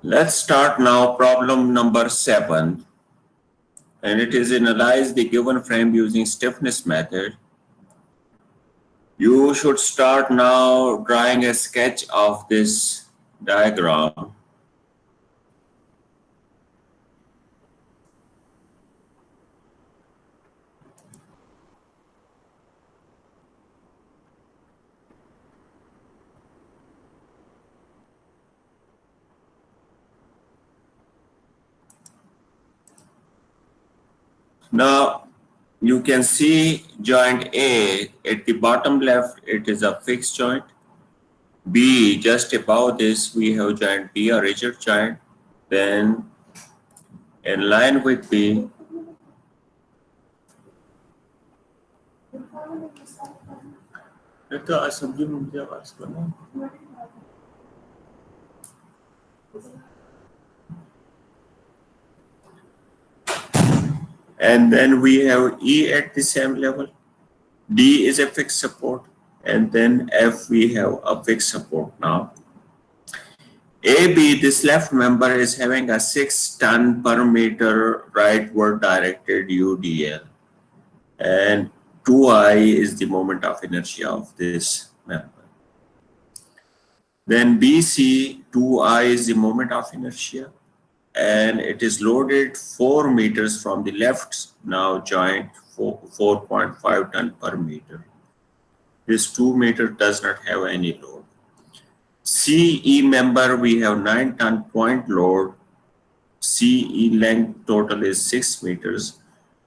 Let's start now problem number 7, and it is analyze the given frame using stiffness method. You should start now drawing a sketch of this diagram. Now you can see joint A at the bottom left, it is a fixed joint. B, just above this we have joint B, a rigid joint. Then in line with B, and then we have E at the same level. D is a fixed support, and then F we have a fixed support now. AB, this left member is having a 6 ton per meter rightward directed UDL, and 2I is the moment of inertia of this member. Then BC, 2I is the moment of inertia, and it is loaded 4 meters from the left now joint, 4.5 ton per meter. This 2 meter does not have any load. CE member, we have 9 ton point load. CE length total is 6 meters,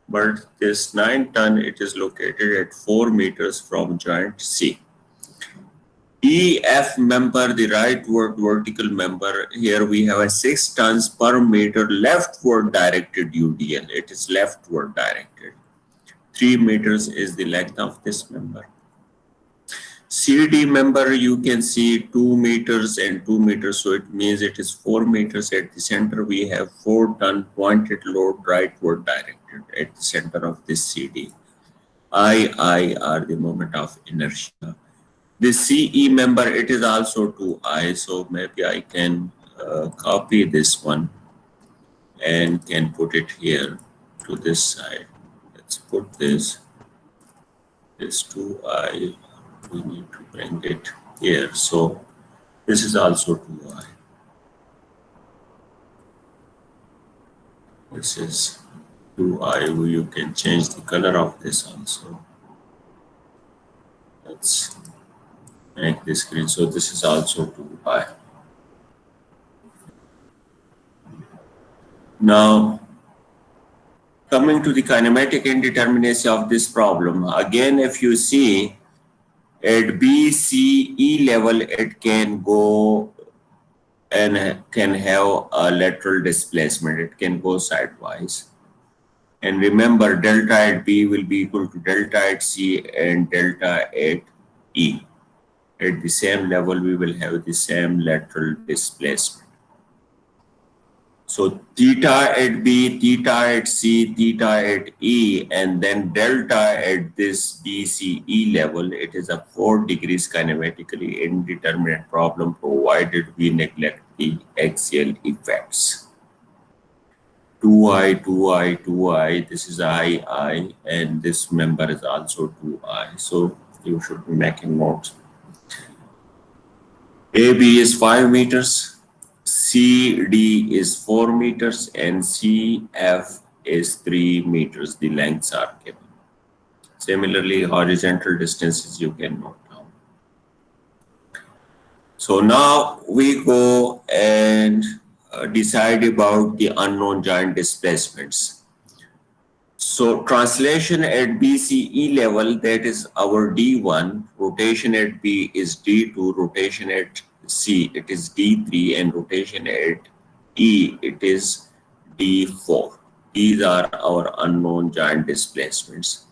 but this 9 ton, it is located at 4 meters from joint C. EF member, the rightward vertical member, here we have a 6 tons per meter leftward directed UDL. It is leftward directed. 3 meters is the length of this member. CD member, you can see 2 meters and 2 meters, so it means it is 4 meters. At the center we have 4 ton pointed load rightward directed at the center of this CD. I are the moment of inertia. The CE member, it is also 2I, so maybe I can copy this one and can put it here to this side. Let's put this 2I, we need to bring it here. So this is also 2I. This is 2I, you can change the color of this also. Let's make this green. So this is also 2I. Now, coming to the kinematic indeterminacy of this problem, again, if you see at BCE level, it can go and can have a lateral displacement. It can go sidewise. And remember, delta at B will be equal to delta at C and delta at E. At the same level, we will have the same lateral displacement. So theta at B, theta at C, theta at E, and then delta at this BCE level, it is a 4 degrees kinematically indeterminate problem provided we neglect the axial effects. 2I, 2I, 2I, this is I, and this member is also 2I. So you should be making notes. AB is 5 meters, CD is 4 meters, and CF is 3 meters. The lengths are given. Similarly, horizontal distances you can note down. So now we go and decide about the unknown joint displacements. So translation at BCE level, that is our D1, rotation at B is D2, rotation at C, it is D3, and rotation at E, it is D4. These are our unknown joint displacements.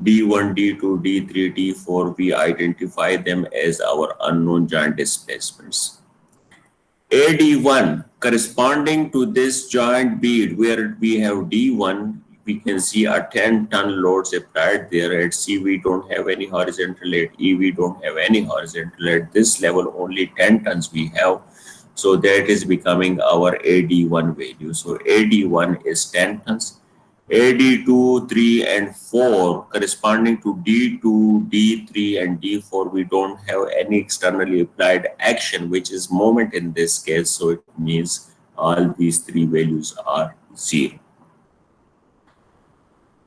D1, D2, D3, D4, we identify them as our unknown joint displacements. AD1 corresponding to this joint bead where we have D1, we can see a 10 ton loads applied there. At C we don't have any horizontal, at E we don't have any horizontal. At this level only 10 tons we have. So that is becoming our AD1 value. So AD1 is 10 tons. AD2, 3 and 4 corresponding to D2, D3 and D4, we don't have any externally applied action, which is moment in this case. So it means all these three values are 0.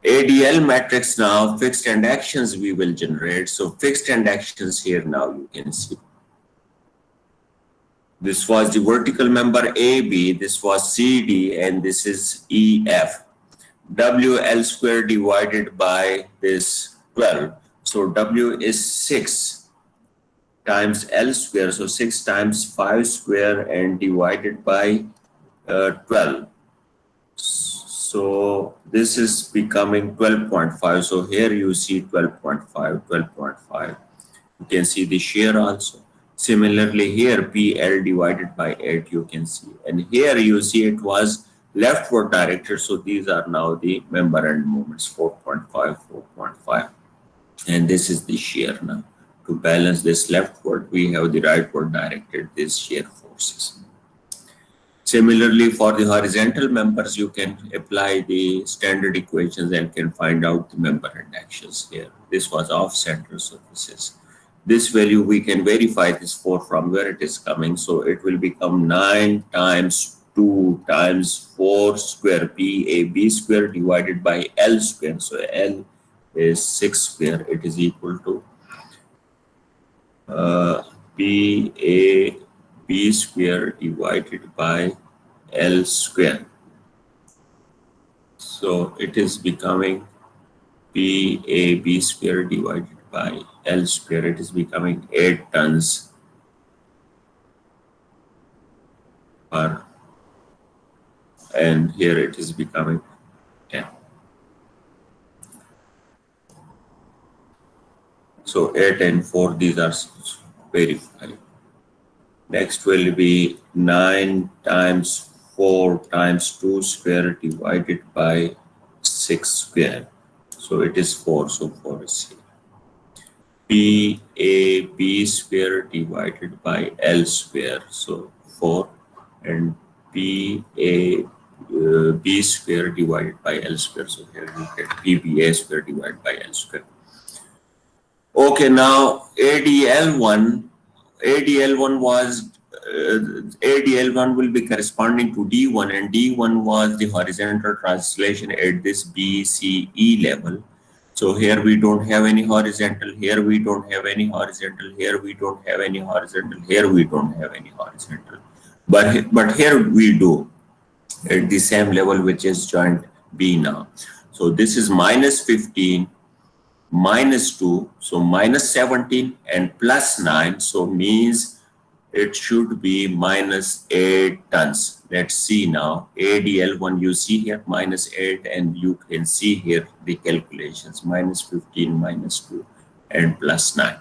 ADL matrix now, fixed end actions we will generate. So fixed end actions here now you can see. This was the vertical member AB, this was CD, and this is EF. WL square divided by this 12. So W is 6 times L square. So 6 times 5 square and divided by 12. So this is becoming 12.5. So here you see 12.5, 12.5. You can see the share also. Similarly here PL divided by 8 you can see. And here you see it was leftward directed. So these are now the member end moments 4.5, 4.5. And this is the shear now. To balance this leftward, we have the rightward directed these shear forces. Similarly, for the horizontal members, you can apply the standard equations and can find out the member end actions here. This was off center, so this value we can verify this for from where it is coming. So it will become 9 times 2 times 4 square PAB square divided by L square. So L is 6 square. It is equal to PAB square divided by L square. So it is becoming PAB square divided by L square. It is becoming 8 tons per, and here it is becoming 10. So 8 and 4, these are verified. Next will be 9 times 4 times 2 square divided by 6 square. So it is 4, so 4 is here. PAB square divided by L square, so 4, and PAB square divided by L square, so here you get PBA square divided by L square. Okay, now ADL1 was ADL1 will be corresponding to D1, and D1 was the horizontal translation at this BCE level. So here we don't have any horizontal, here we don't have any horizontal, here we don't have any horizontal, here we don't have any horizontal. But here we do at the same level, which is joint B now. So this is minus 15, minus 2, so minus 17 and plus 9, so means it should be minus 8 tons. Let's see now. ADL1 you see here minus 8, and you can see here the calculations minus 15, minus 2 and plus 9.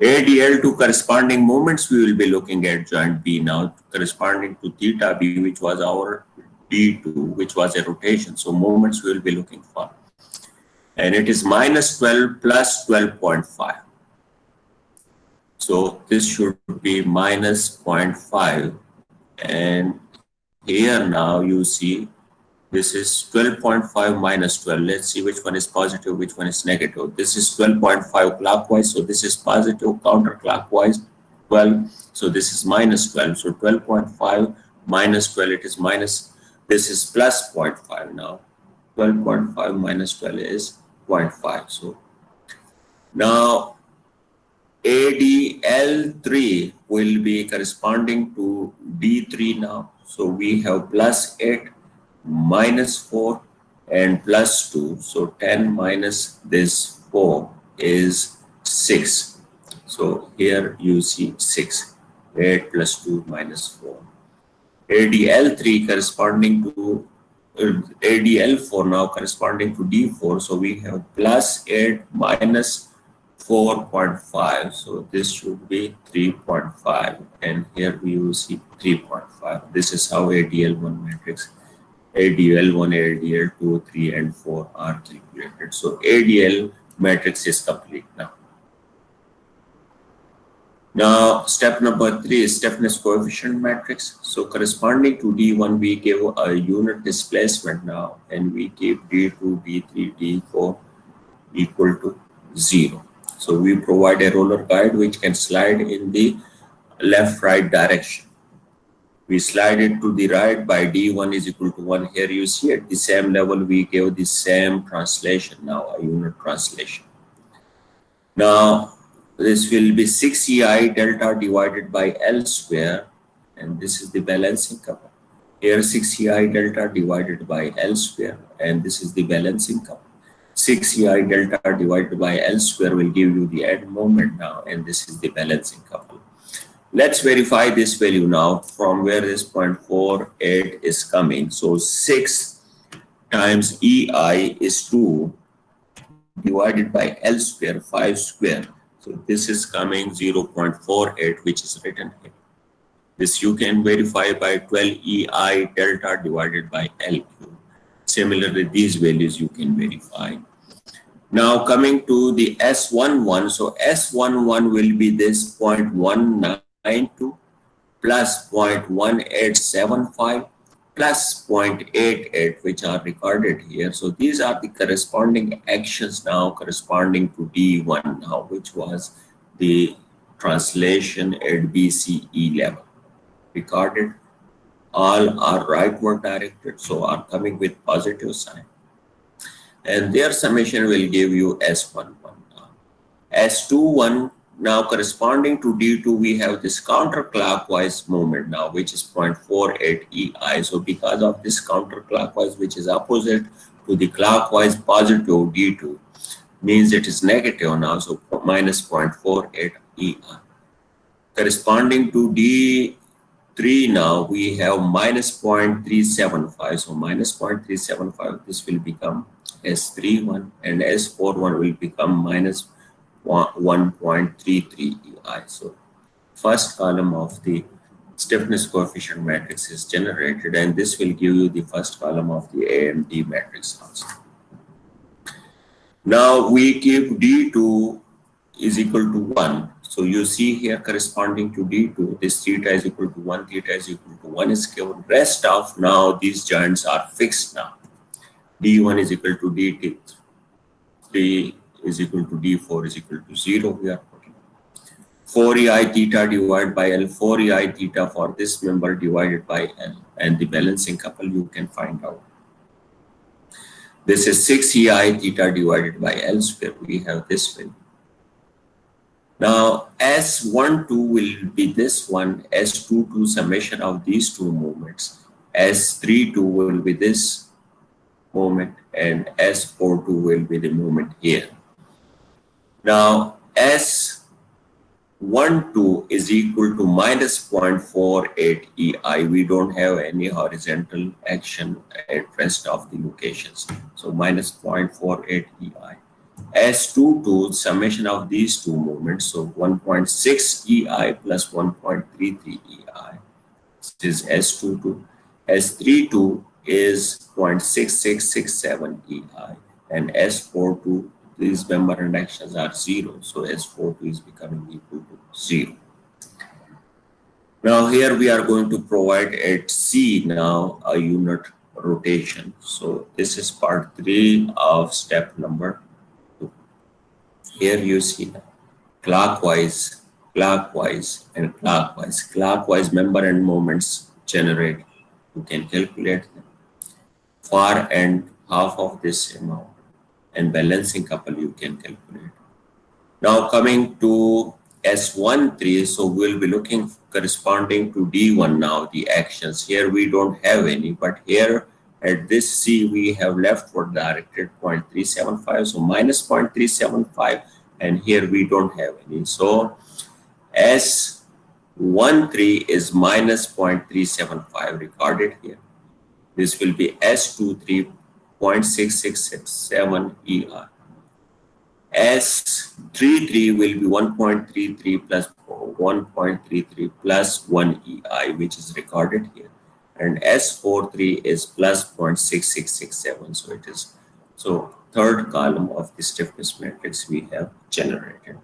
ADL2 corresponding moments we will be looking at joint B now, corresponding to theta B, which was our D2, which was a rotation. So moments we will be looking for. And it is minus 12 plus 12.5. So this should be minus 0.5. And here now you see this is 12.5 minus 12. Let's see which one is positive, which one is negative. This is 12.5 clockwise. So this is positive, counterclockwise 12. So this is minus 12. So 12.5 minus 12, it is minus, this is plus 0.5 now. 12.5 minus 12 is 0.5. So now ADL3 will be corresponding to D3 now. So we have plus 8, minus 4 and plus 2. So 10 minus this 4 is 6. So here you see 6. 8 plus 2 minus 4. ADL3 corresponding to ADL4 now corresponding to D4. So we have plus 8 minus 4.5. So this should be 3.5. And here we will see 3.5. This is how ADL1 matrix, ADL1, ADL2, 3 and 4 are calculated. So ADL matrix is complete now. Now, step number 3 is stiffness coefficient matrix. So corresponding to D1, we give a unit displacement now, and we give D2, D3, D4 equal to 0. So we provide a roller guide which can slide in the left-right direction. We slide it to the right by D1 is equal to 1. Here you see at the same level, we give the same translation now, a unit translation. Now, this will be 6EI delta divided by L square, and this is the balancing couple. Here 6EI delta divided by L square, and this is the balancing couple. 6EI delta divided by L square will give you the end moment now, and this is the balancing couple. Let's verify this value now from where this 0.48 is coming. So 6 times EI is 2 divided by L square, 5 square. So this is coming 0.48, which is written here. This you can verify by 12 EI delta divided by L cube. Similarly, these values you can verify. Now coming to the S11, so S11 will be this 0.192 plus 0.1875 plus 0.88, which are recorded here. So these are the corresponding actions now corresponding to D1 now, which was the translation at BCE level. Recorded, all are rightward directed, so are coming with positive sign. And their summation will give you S11 now. S21 now corresponding to D2, we have this counterclockwise movement now, which is 0.48 EI. So because of this counterclockwise, which is opposite to the clockwise positive D2, means it is negative now, so minus 0.48 EI. Corresponding to D3 now, we have minus 0.375. So minus 0.375, this will become S31, and S41 will become minus 1.33 EI. So first column of the stiffness coefficient matrix is generated, and this will give you the first column of the AMD matrix also. Now we keep D2 is equal to 1. So you see here corresponding to D2, this theta is equal to 1, theta is equal to 1 is given. Rest of now these joints are fixed now. D1 is equal to D3 is equal to D4 is equal to 0. We are putting 4 EI theta divided by L, 4 EI theta for this member divided by L, and the balancing couple you can find out. This is 6 EI theta divided by L square. We have this value. Now S12 will be this one, S22 summation of these two moments, S32 will be this moment, and S42 will be the moment here. Now S12 is equal to minus 0.48 EI. We don't have any horizontal action at rest of the locations. So minus 0.48 EI. S22 summation of these two moments. So 1.6 EI plus 1.33 EI. This is S22. S32 is 0.6667 EI, and S42, these member interactions are 0, so S42 is becoming equal to 0. Now here we are going to provide at C now a unit rotation. So this is part 3 of step number 2. Here you see now clockwise, clockwise, and clockwise. Clockwise member and moments generate. You can calculate them. Far end half of this amount, and balancing couple you can calculate. Now coming to S13, so we'll be looking corresponding to D1 now, the actions. Here we don't have any, but here at this C we have leftward directed 0.375, so minus 0.375, and here we don't have any. So S13 is minus 0.375 recorded here. This will be S23 0.6667 EI. S33 will be 1.33 plus 1.33 plus 1 EI, which is recorded here. And S43 is plus 0.6667. So it is, so third column of the stiffness matrix we have generated.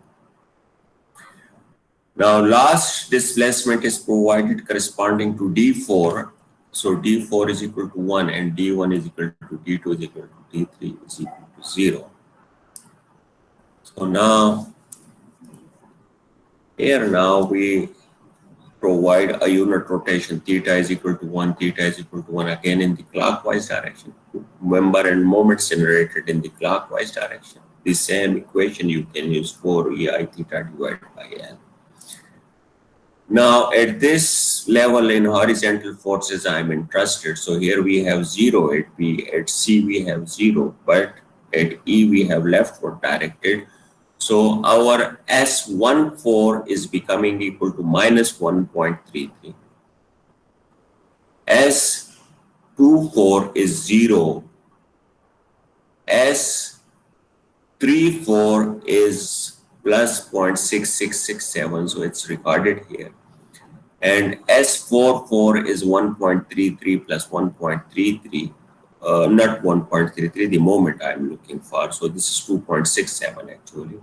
Now last displacement is provided corresponding to D4. So D4 is equal to 1 and D1 is equal to D2 is equal to D3 is equal to 0. So now here now we provide a unit rotation, theta is equal to 1, theta is equal to 1 again in the clockwise direction. Member and moments generated in the clockwise direction. The same equation you can use for EI theta divided by L. Now at this level in horizontal forces I'm interested. So here we have 0 at B, at C we have 0, but at E we have leftward directed. So our S14 is becoming equal to minus 1.33. S24 is 0. S34 is plus 0.6667, so it's recorded here. And S44 is 1.33 plus 1.33, not 1.33, the moment I'm looking for. So this is 2.67 actually.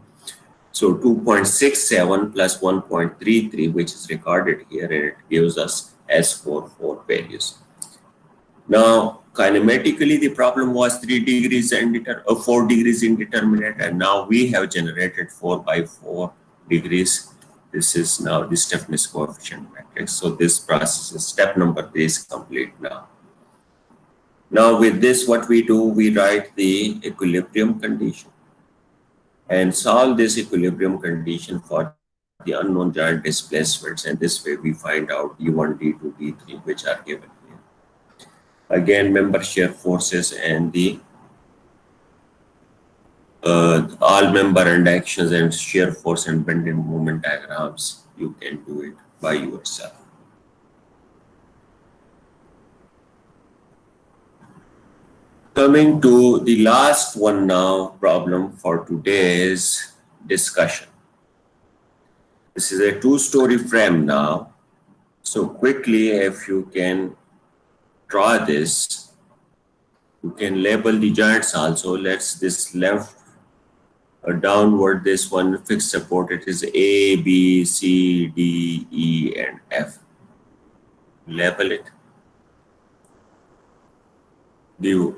So 2.67 plus 1.33, which is recorded here, and it gives us S44 values. Now, kinematically, the problem was 3 degrees and 4 degrees indeterminate, and now we have generated 4 by 4 degrees. This is now the stiffness coefficient matrix. So this process is step number 3 is complete now. Now with this, what we do, we write the equilibrium condition and solve this equilibrium condition for the unknown giant displacements, and this way we find out D1, D2, D3, which are given here. Again, member shear forces and the all member and actions and shear force and bending moment diagrams, you can do it by yourself. Coming to the last one now, problem for today's discussion. This is a 2-story frame now. So quickly, if you can draw this, you can label the joints also. Let's this left downward, this one fixed support, it is A, B, C, D, E, and F. Label it. The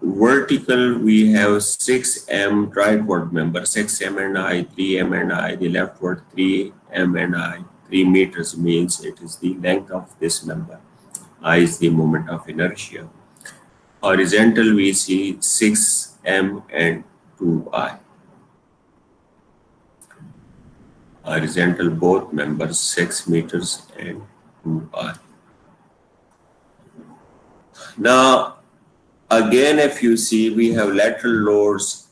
vertical, we have 6M rightward member, 6M and I, 3M and I, the leftward 3M and I, 3 meters means it is the length of this member. I is the moment of inertia. Horizontal, we see 6M and 2I. Horizontal, both members 6 meters and 2I. Now, again, if you see, we have lateral loads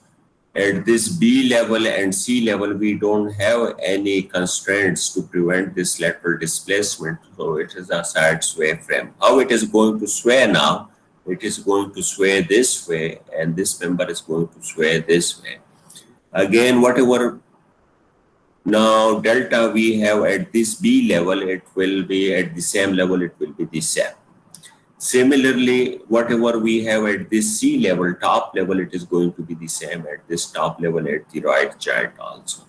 at this B level and C level. We don't have any constraints to prevent this lateral displacement. So it is a side sway frame. How it is going to sway now? It is going to sway this way, and this member is going to sway this way. Again, whatever now delta we have at this B level, it will be at the same level, it will be the same. Similarly, whatever we have at this C level, top level, it is going to be the same at this top level at the right joint also.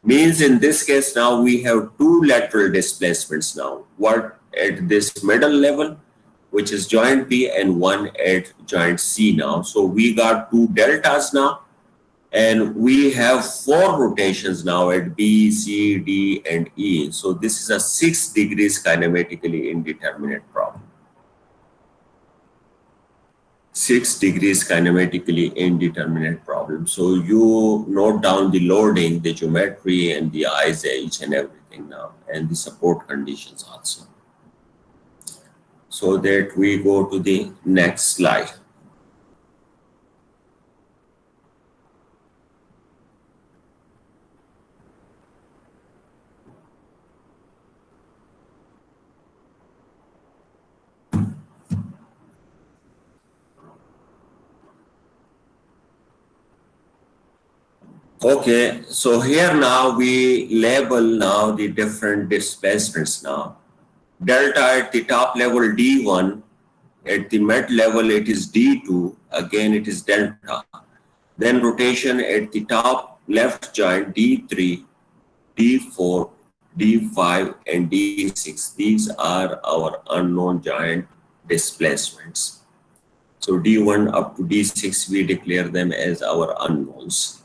Means in this case now we have 2 lateral displacements now. What at this middle level, which is joint B, and 1 at joint C now. So we got 2 deltas now, and we have 4 rotations now at B, C, D, and E. So this is a 6 degrees kinematically indeterminate problem. 6 degrees kinematically indeterminate problem. So you note down the loading, the geometry, and the eyes, each and everything now, and the support conditions also. So that we go to the next slide. Okay, so here now we label now the different displacements now. Delta at the top level D1, at the mid level it is D2, again it is delta. Then rotation at the top left joint D3, D4, D5 and D6. These are our unknown joint displacements. So D1 up to D6, we declare them as our unknowns.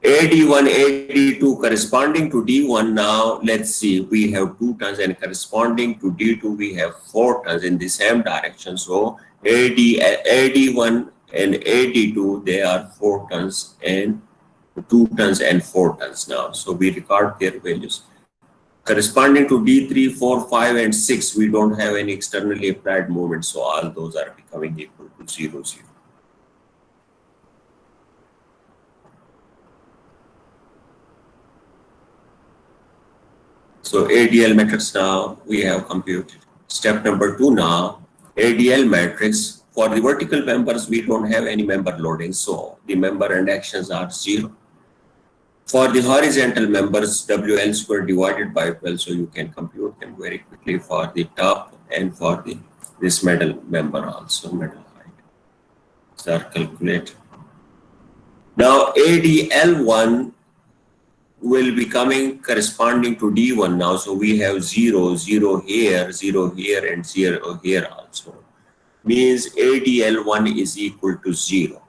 AD1, AD2 corresponding to D1. Now let's see, we have 2 turns, and corresponding to D2 we have 4 turns in the same direction. So AD1 and AD2, they are 4 turns and 2 turns and 4 turns now. So we record their values. Corresponding to D3, 4, 5 and 6, we don't have any externally applied movement, so all those are becoming equal to 0, 0. So ADL matrix now we have computed. Step number 2 now, ADL matrix. For the vertical members, we don't have any member loading, so the member and actions are 0. For the horizontal members, WL square divided by 12, so you can compute them very quickly for the top and for this middle member also, middle height. So calculate. Now ADL1 will be coming corresponding to D1 now. So we have 0, 0 here, 0 here, and 0 here also. Means ADL1 is equal to 0.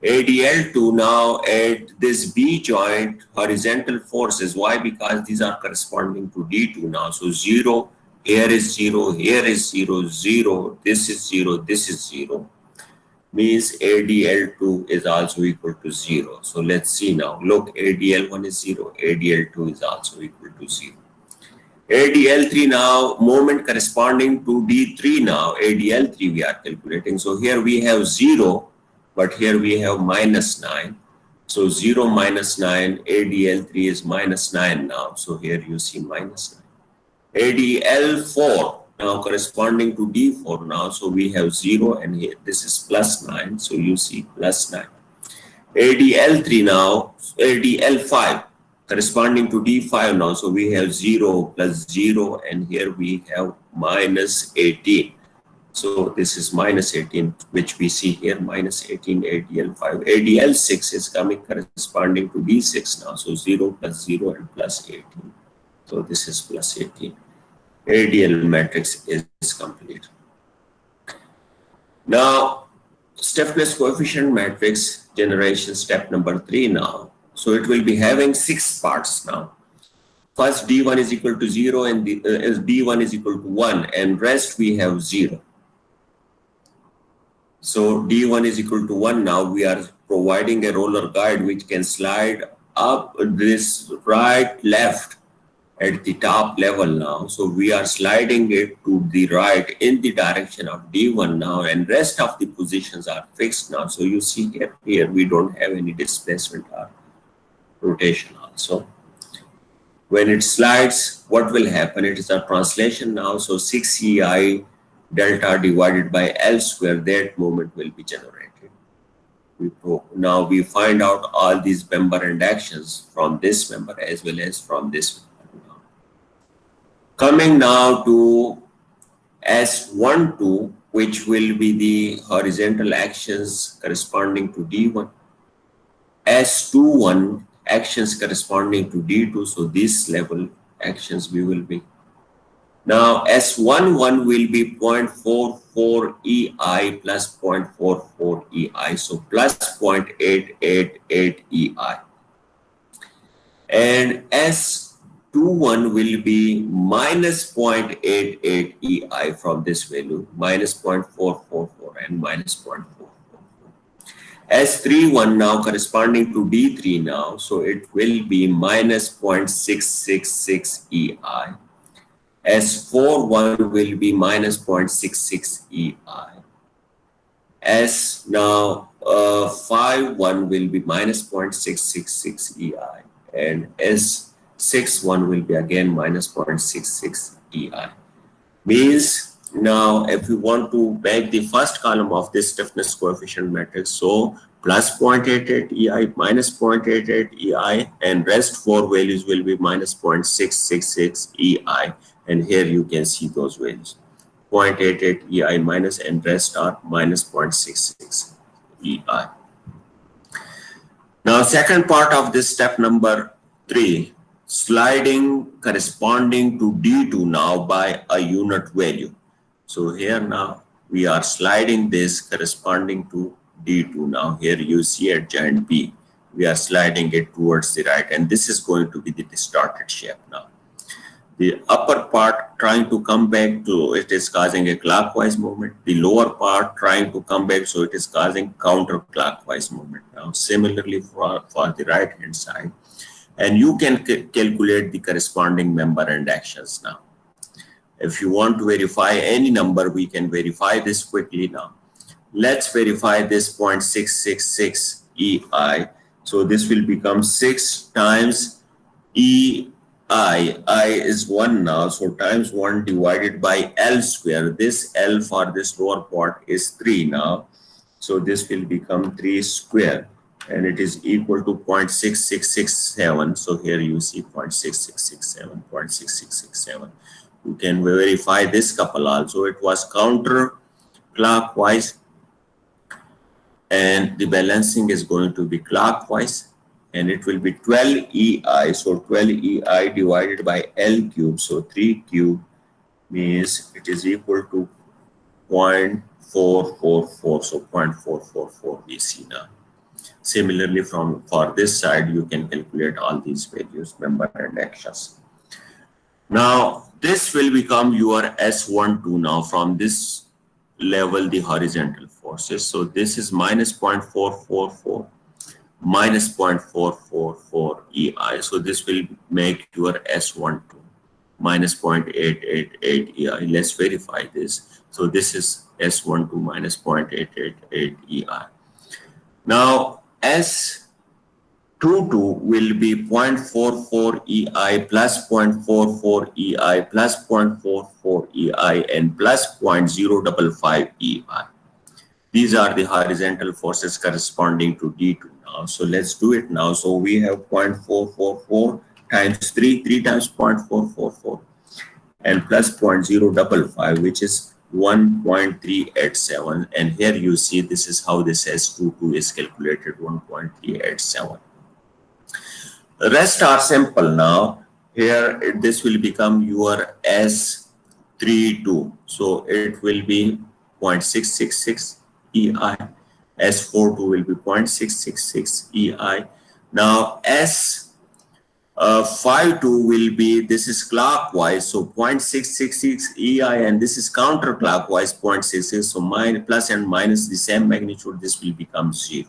ADL2 now at this B joint horizontal forces. Why? Because these are corresponding to D2 now. So 0, here is 0, here is 0, 0, this is 0, this is 0. Means ADL2 is also equal to 0. So let's see now. Look, ADL1 is 0, ADL2 is also equal to 0. ADL3 now, moment corresponding to D3 now, ADL3 we are calculating. So here we have 0, but here we have minus 9. So 0 minus 9, ADL3 is minus 9 now. So here you see minus 9. ADL4 now corresponding to D4 now. So we have 0 and here this is plus 9. So you see plus 9. ADL3 now, ADL5 corresponding to D5 now. So we have 0 plus 0 and here we have minus 18. So this is minus 18, which we see here, minus 18 ADL5. ADL6 is coming corresponding to D6 now. So 0 plus 0 and plus 18. So this is plus 18. ADL matrix is complete. Now, stiffness coefficient matrix generation step number 3 now. So it will be having 6 parts now. First D1 is equal to 0 and D1 is equal to 1 and rest we have 0. So D1 is equal to 1 now. We are providing a roller guide which can slide up this right, left at the top level now. So we are sliding it to the right in the direction of D1 now and rest of the positions are fixed now. So you see here we don't have any displacement or rotation also. When it slides, what will happen? It is a translation now. So 6EI delta divided by L square, that moment will be generated. Now we find out all these member and actions from this member as well as from this member. Coming now to S12, which will be the horizontal actions corresponding to D1. S21 actions corresponding to D2. So this level actions we will be. Now S11 will be 0.44 EI plus 0.44 EI. So plus 0.888 EI. And S21 will be minus 0.88 EI from this value, minus 0.444 and minus 0.444. S31 now corresponding to D3 now, so it will be minus 0.666 EI. S41 will be minus 0.66 EI. S now 51 will be minus 0.666 EI. And S61 will be again minus 0.66 EI. Means now if we want to make the first column of this stiffness coefficient matrix, so plus 0.88 EI, minus 0.88 EI, and rest 4 values will be minus 0.666 EI. And here you can see those values. 0.88 EI minus and rest are minus 0.66 EI. Now second part of this step number 3, sliding corresponding to D2 now by a unit value. So here now we are sliding this corresponding to D2. Now here you see at giant B, we are sliding it towards the right, and this is going to be the distorted shape now. The upper part trying to come back, to it is causing a clockwise movement. The lower part trying to come back, so it is causing counterclockwise movement. Now similarly for the right hand side, and you can calculate the corresponding member and actions now. If you want to verify any number, we can verify this quickly now. Let's verify this 0.666 EI. So this will become 6 times EI. I is 1 now, so times 1 divided by L square. This L for this lower part is 3 now. So this will become 3 square, and it is equal to 0.6667. So here you see 0.6667, 0.6667. You can verify this couple also. It was counterclockwise, and the balancing is going to be clockwise, and it will be 12 EI. So 12 EI divided by L cube. So 3 cube means it is equal to 0.444. So 0.444 we see now. Similarly, for this side, you can calculate all these values, member and actions. Now, this will become your S12 now from this level, the horizontal forces. So this is minus 0.444 minus 0.444 EI. So this will make your S12 minus 0.888 EI. Let's verify this. So this is S12 minus 0.888 EI. Now, S22 will be 0.44 EI plus 0.44 EI plus 0.44 EI and plus 0.055 EI. These are the horizontal forces corresponding to D2 now. So let's do it now. So we have 0.444 times 3 times 0.444 and plus 0.055, which is 1.387, and here you see this is how this S22 is calculated, 1.387. The rest are simple now. Here this will become your S32, so it will be 0.666 EI. S42 will be 0.666 EI. Now S52 will be, this is clockwise, so 0.666 EI, and this is counterclockwise 0.66, so plus and minus the same magnitude, this will become 0.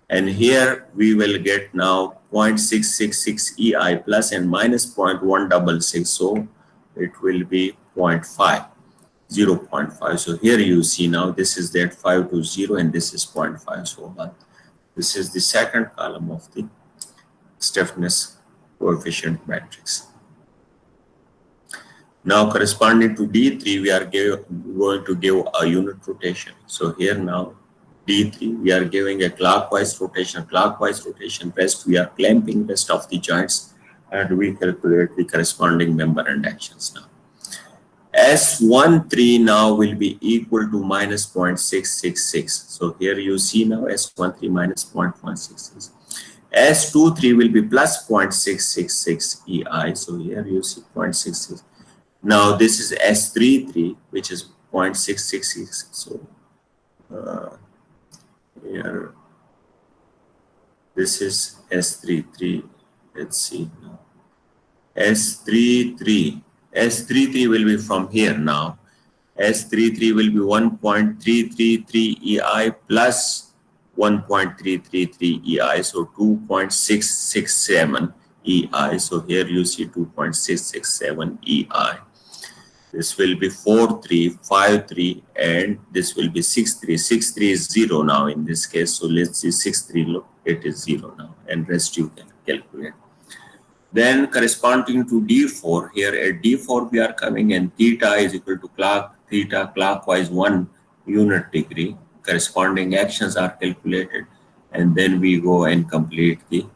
And here we will get now 0.666 EI plus and minus 0.166, so it will be 0.5, 0.5. So here you see now this is that 5 to 0 and this is 0.5, so this is the second column of the stiffness coefficient matrix. Now corresponding to D3, we are going to give a unit rotation. So here now D3, we are giving a clockwise rotation, rest we are clamping rest of the joints, and we calculate the corresponding member and actions now. S13 now will be equal to minus 0.666. So here you see now S13 minus 0.166. S23 will be plus 0.666 EI. So here you see 0.66. Now this is S33, which is 0.666. So here this is S33. Let's see now. S33 will be from here now. S33 will be 1.333 EI plus 1.333 EI, so 2.667 EI. So here you see 2.667 EI. This will be 4353, and this will be 63. 63 is 0 now in this case. So let's see 63. Look, it is 0 now, and rest you can calculate. Then corresponding to D4, here at D4 we are coming, and theta is equal to theta clockwise 1 unit degree. Corresponding actions are calculated, and then we go and complete the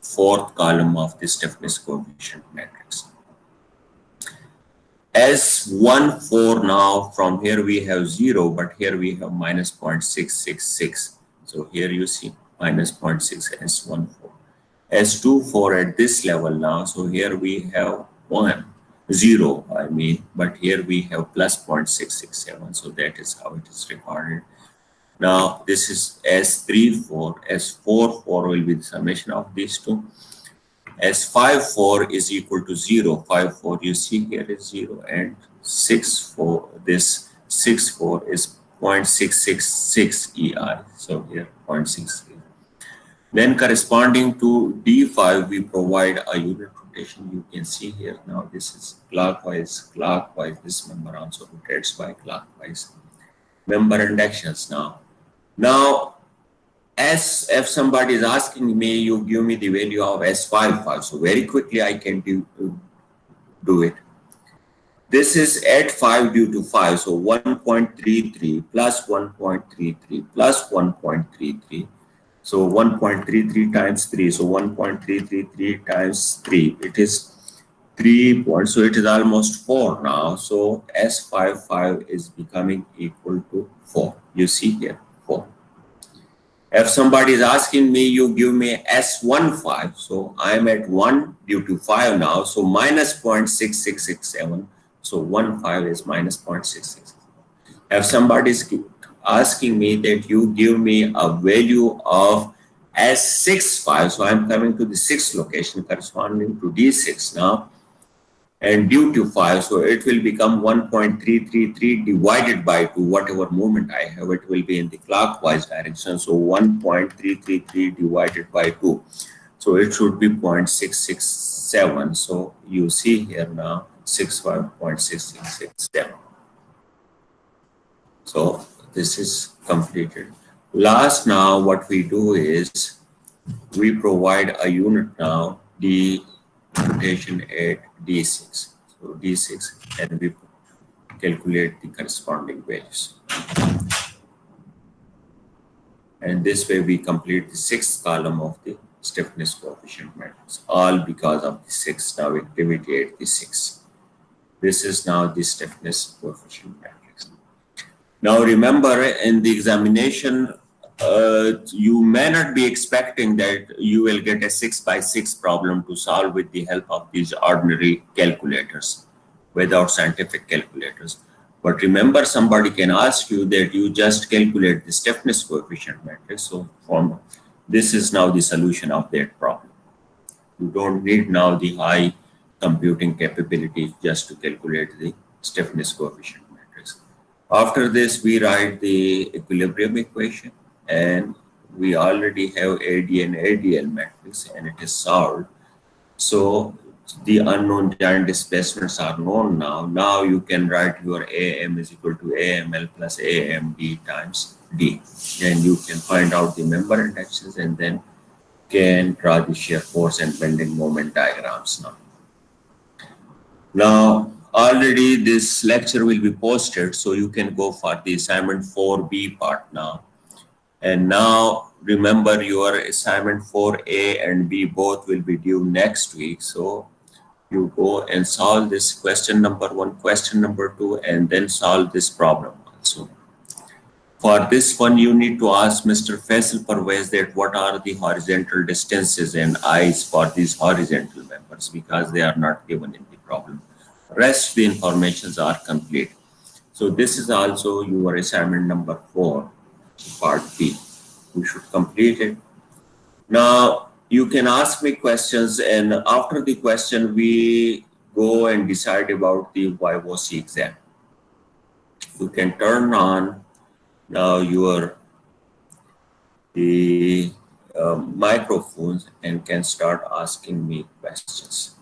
fourth column of the stiffness coefficient matrix. S14 now, from here we have 0, but here we have minus 0.666. So here you see minus 0.6 S14. S24 at this level now. So here we have 0, I mean, but here we have plus 0.667. So that is how it is recorded. Now this is S34, S44 will be the summation of these two. S54 is equal to 0. 54 you see here is 0, and 64, this 64 is 0.666 EI. So here 0.6. Then corresponding to D5, we provide a unit rotation. You can see here now this is clockwise, this member also rotates by clockwise. Member and actions now. Now, as if somebody is asking me, you give me the value of S55. So very quickly I can do it. This is at 5 due to 5. So 1.33 plus 1.33 plus 1.33. So 1.33 times 3. So 1.333 times 3. It is 3 points. So it is almost 4 now. So S55 is becoming equal to 4. You see here, 4. If somebody is asking me, you give me S15. So I am at 1 due to 5 now. So minus 0.6667. So 15 is minus 0.66. If somebody is asking me that you give me a value of S65, so I'm coming to the 6th location corresponding to D6 now, and due to 5, so it will become 1.333 divided by 2, whatever movement I have, it will be in the clockwise direction, so 1.333 divided by 2, so it should be 0.667, so you see here now 65.6667. So this is completed. Last now what we do is we provide a unit now, the rotation at D6. So D6, and we calculate the corresponding values. And this way we complete the 6th column of the stiffness coefficient matrix, all because of the 6th now activity at the 6th. This is now the stiffness coefficient matrix. Now remember, in the examination, you may not be expecting that you will get a 6x6 problem to solve with the help of these ordinary calculators, without scientific calculators. But remember, somebody can ask you that you just calculate the stiffness coefficient matrix. So from this is now the solution of that problem. You don't need now the high computing capability just to calculate the stiffness coefficient. After this, we write the equilibrium equation, and we already have AD and ADL matrix, and it is solved. So the unknown giant displacements are known now. Now you can write your AM is equal to AML plus AMD times D. Then you can find out the member indexes, and then can draw the shear force and bending moment diagrams now. Now, already this lecture will be posted, so you can go for the assignment 4B part now. And now remember, your assignment 4A and B both will be due next week. So you go and solve this question number 1, question number 2, and then solve this problem also. For this one, you need to ask Mr. Faisal Parvez that what are the horizontal distances and I's for these horizontal members, because they are not given in the problem. Rest the informations are complete. So this is also your assignment number 4, part B. You should complete it. Now you can ask me questions, and after the question we go and decide about the YOC exam. You can turn on now your microphones and can start asking me questions.